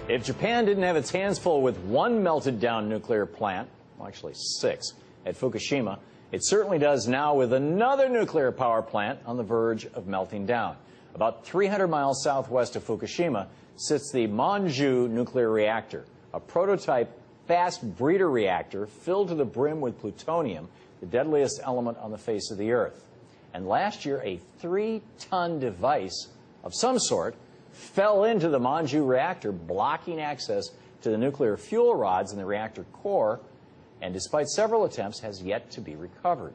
If Japan didn't have its hands full with one melted down nuclear plant, well, actually 6, at Fukushima, it certainly does now with another nuclear power plant on the verge of melting down. About 300 miles southwest of Fukushima sits the Monju nuclear reactor, a prototype fast breeder reactor filled to the brim with plutonium, the deadliest element on the face of the Earth. And last year, a 3-ton device of some sort fell into the Monju reactor, blocking access to the nuclear fuel rods in the reactor core, and despite several attempts, has yet to be recovered.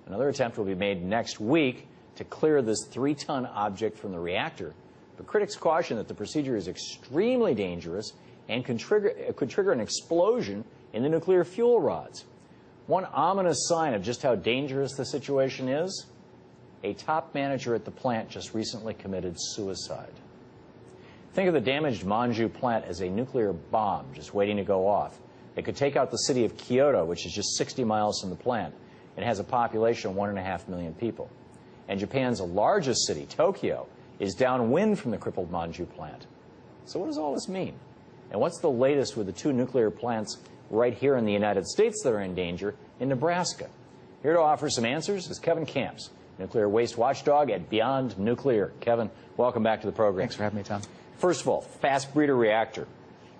Another attempt will be made next week to clear this 3-ton object from the reactor, but critics caution that the procedure is extremely dangerous and could trigger an explosion in the nuclear fuel rods. One ominous sign of just how dangerous the situation is: a top manager at the plant just recently committed suicide. Think of the damaged Monju plant as a nuclear bomb just waiting to go off. It could take out the city of Kyoto, which is just 60 miles from the plant, and has a population of 1.5 million people. And Japan's largest city, Tokyo, is downwind from the crippled Monju plant. So what does all this mean? And what's the latest with the 2 nuclear plants right here in the United States that are in danger in Nebraska? Here to offer some answers is Kevin Camps, nuclear waste watchdog at Beyond Nuclear. Kevin, welcome back to the program. Thanks for having me, Tom. First of all, fast breeder reactor.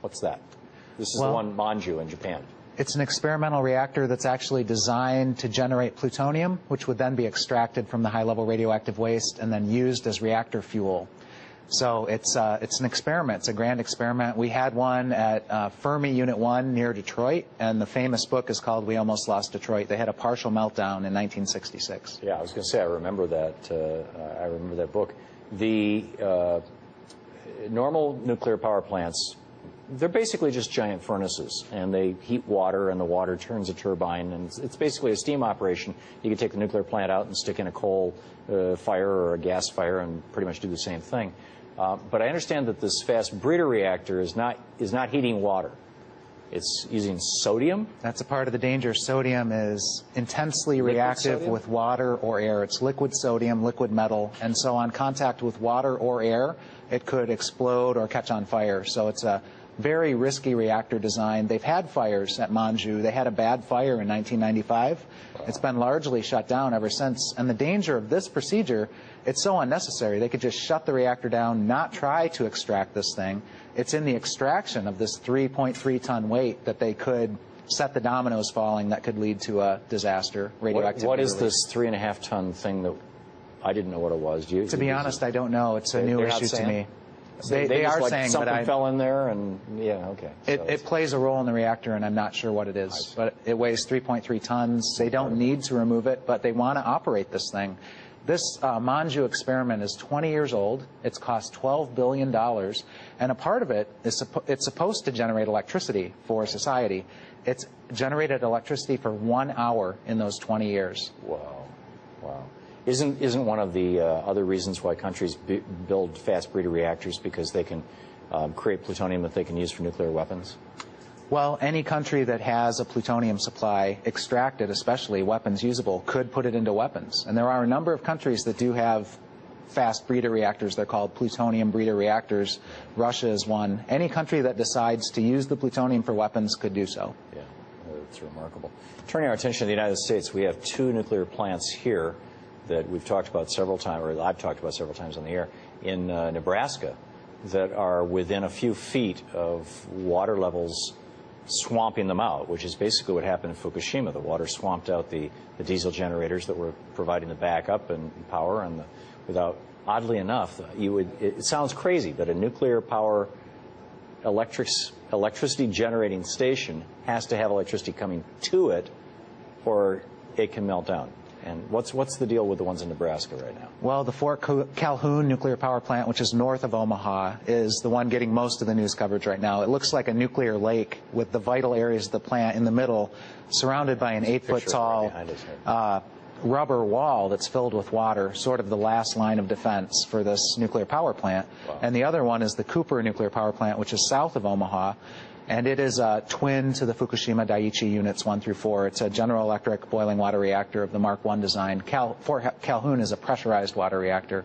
What's that? This is the one Monju in Japan. It's an experimental reactor that's actually designed to generate plutonium, which would then be extracted from the high-level radioactive waste and then used as reactor fuel. So it's an experiment. It's a grand experiment. We had one at Fermi Unit 1 near Detroit, and the famous book is called We Almost Lost Detroit. They had a partial meltdown in 1966. Yeah, I was going to say, I remember that book. The normal nuclear power plants, they're basically just giant furnaces, and they heat water, and the water turns a turbine, and it's basically a steam operation. You can take the nuclear plant out and stick in a coal fire or a gas fire and pretty much do the same thing. But I understand that this fast breeder reactor is not heating water. It's using sodium? That's a part of the danger. Sodium is intensely reactive with water or air. It's liquid sodium, liquid metal, and so on contact with water or air, it could explode or catch on fire. So it's a very risky reactor design. They've had fires at Monju. They had a bad fire in 1995. Wow. It's been largely shut down ever since. And the danger of this procedure, it's so unnecessary. They could just shut the reactor down, not try to extract this thing. It's in the extraction of this 3.3-ton weight that they could set the dominoes falling that could lead to a disaster, radioactivity. What is this 3.5-ton thing that I didn't know what it was? To be honest, I don't know. It's a new issue to me. They are like saying something fell in there, and yeah, okay. It plays a role in the reactor, and I'm not sure what it is. But it weighs 3.3 tons. They don't need to remove it, but they want to operate this thing. This Monju experiment is 20 years old. It's cost $12 billion, and a part of it is it's supposed to generate electricity for society. It's generated electricity for 1 hour in those 20 years. Wow, wow. Isn't one of the other reasons why countries build fast breeder reactors because they can create plutonium that they can use for nuclear weapons? Well, any country that has a plutonium supply extracted, especially weapons usable, could put it into weapons. And there are a number of countries that do have fast breeder reactors. They're called plutonium breeder reactors. Russia is one. Any country that decides to use the plutonium for weapons could do so. Yeah, it's remarkable. Turning our attention to the United States, we have 2 nuclear plants here that we've talked about several times, or I've talked about several times on the air, in Nebraska, that are within a few feet of water levels swamping them out, which is basically what happened in Fukushima. The water swamped out the diesel generators that were providing the backup and power, and without, oddly enough, it sounds crazy, but a nuclear power electricity generating station has to have electricity coming to it, or it can melt down. And what's the deal with the ones in Nebraska right now? Well, the Fort Calhoun nuclear power plant, which is north of Omaha, is the one getting most of the news coverage right now. It looks like a nuclear lake with the vital areas of the plant in the middle, surrounded by an 8-foot-tall rubber wall that's filled with water, sort of the last line of defense for this nuclear power plant. Wow. And the other one is the Cooper nuclear power plant, which is south of Omaha. And it is a twin to the Fukushima Daiichi units 1 through 4. It's a General Electric boiling water reactor of the Mark I design. Fort Calhoun is a pressurized water reactor.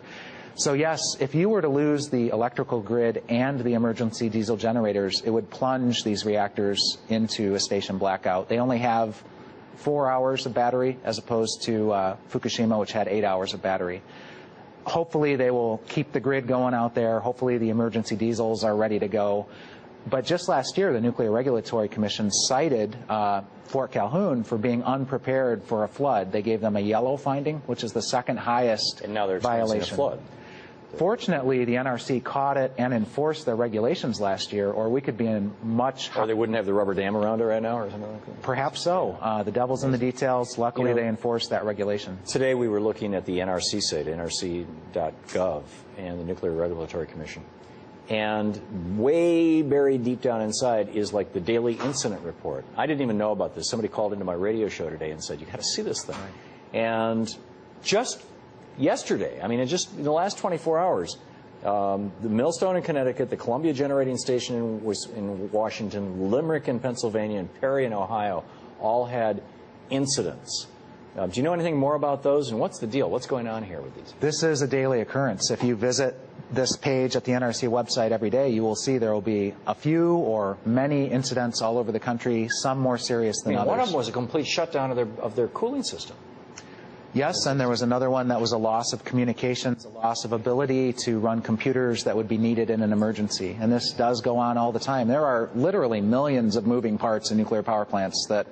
So yes, if you were to lose the electrical grid and the emergency diesel generators, it would plunge these reactors into a station blackout. They only have 4 hours of battery as opposed to Fukushima, which had 8 hours of battery. Hopefully they will keep the grid going out there. Hopefully the emergency diesels are ready to go. But just last year, the Nuclear Regulatory Commission cited Fort Calhoun for being unprepared for a flood. They gave them a yellow finding, which is the second highest violation. And now they're experiencing a flood. Fortunately, the NRC caught it and enforced their regulations last year, or we could be in much... Or they wouldn't have the rubber dam around it right now or something like that? Perhaps so. The devil's in the details. Luckily, they enforced that regulation. Today we were looking at the NRC site, nrc.gov, and the Nuclear Regulatory Commission. And way buried deep down inside is like the daily incident report. I didn't even know about this. Somebody called into my radio show today and said, you got to see this thing. And just yesterday, I mean, just in the last 24 hours, the Millstone in Connecticut, the Columbia Generating Station in Washington, Limerick in Pennsylvania, and Perry in Ohio all had incidents. Do you know anything more about those, and what's the deal? What's going on here with these? This is a daily occurrence. If you visit this page at the NRC website every day, you will see there will be a few or many incidents all over the country, some more serious than others. One of them was a complete shutdown of their cooling system. Yes, and there was another one that was a loss of communications, a loss of ability to run computers that would be needed in an emergency. And this does go on all the time. There are literally millions of moving parts in nuclear power plants that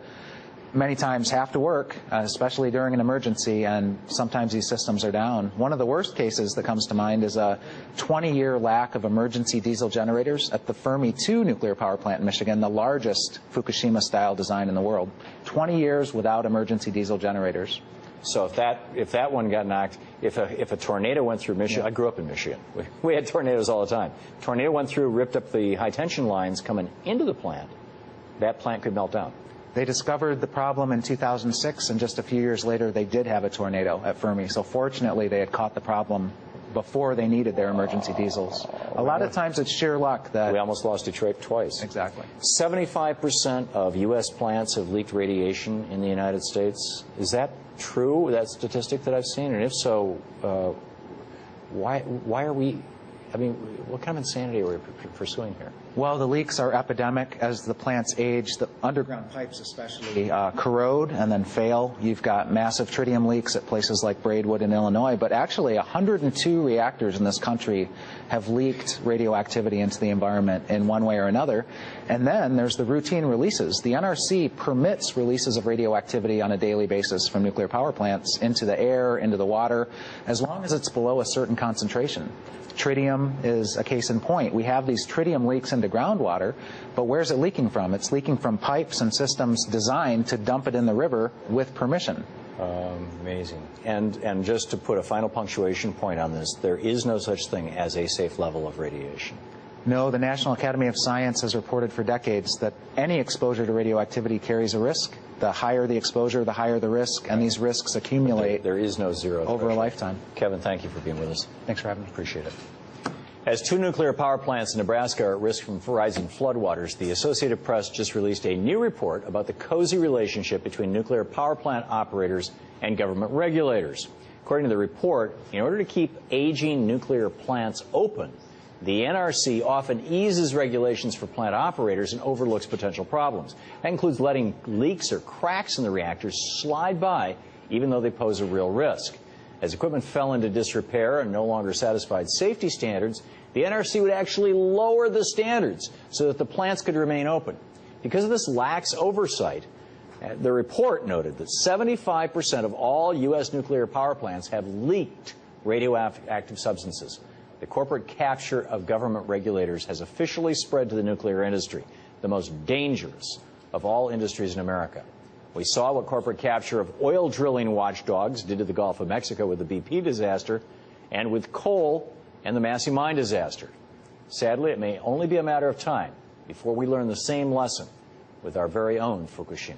many times have to work, especially during an emergency, and sometimes these systems are down. One of the worst cases that comes to mind is a 20-year lack of emergency diesel generators at the Fermi 2 nuclear power plant in Michigan, the largest Fukushima-style design in the world. 20 years without emergency diesel generators. So if that one got knocked, if a tornado went through Michigan, I grew up in Michigan. We had tornadoes all the time. Tornado went through, ripped up the high tension lines coming into the plant. That plant could melt down. They discovered the problem in 2006, and just a few years later, they did have a tornado at Fermi. So fortunately, they had caught the problem before they needed their emergency diesels. A lot of times, it's sheer luck that... We almost lost Detroit twice. Exactly. 75% of U.S. plants have leaked radiation in the United States. Is that true, that statistic that I've seen? And if so, why are we... I mean, what kind of insanity are we pursuing here? Well, the leaks are epidemic as the plants age. The underground pipes especially corrode and then fail. You've got massive tritium leaks at places like Braidwood in Illinois, but actually 102 reactors in this country have leaked radioactivity into the environment in one way or another. And then there's the routine releases. The NRC permits releases of radioactivity on a daily basis from nuclear power plants into the air, into the water, as long as it's below a certain concentration. Tritium is a case in point. We have these tritium leaks into groundwater, but where's it leaking from? It's leaking from pipes and systems designed to dump it in the river with permission. Amazing. And just to put a final punctuation point on this, there is no such thing as a safe level of radiation. No, the National Academy of Science has reported for decades that any exposure to radioactivity carries a risk. The higher the exposure, the higher the risk, and these risks accumulate. There is no zero over a lifetime. Kevin, thank you for being with us. Thanks for having me. Appreciate it. As 2 nuclear power plants in Nebraska are at risk from rising floodwaters, the Associated Press just released a new report about the cozy relationship between nuclear power plant operators and government regulators. According to the report, in order to keep aging nuclear plants open, the NRC often eases regulations for plant operators and overlooks potential problems. That includes letting leaks or cracks in the reactors slide by, even though they pose a real risk. As equipment fell into disrepair and no longer satisfied safety standards, the NRC would actually lower the standards so that the plants could remain open. Because of this lax oversight, the report noted that 75% of all U.S. nuclear power plants have leaked radioactive substances. The corporate capture of government regulators has officially spread to the nuclear industry, the most dangerous of all industries in America. We saw what corporate capture of oil drilling watchdogs did to the Gulf of Mexico with the BP disaster and with coal and the Massey Mine disaster. Sadly, it may only be a matter of time before we learn the same lesson with our very own Fukushima.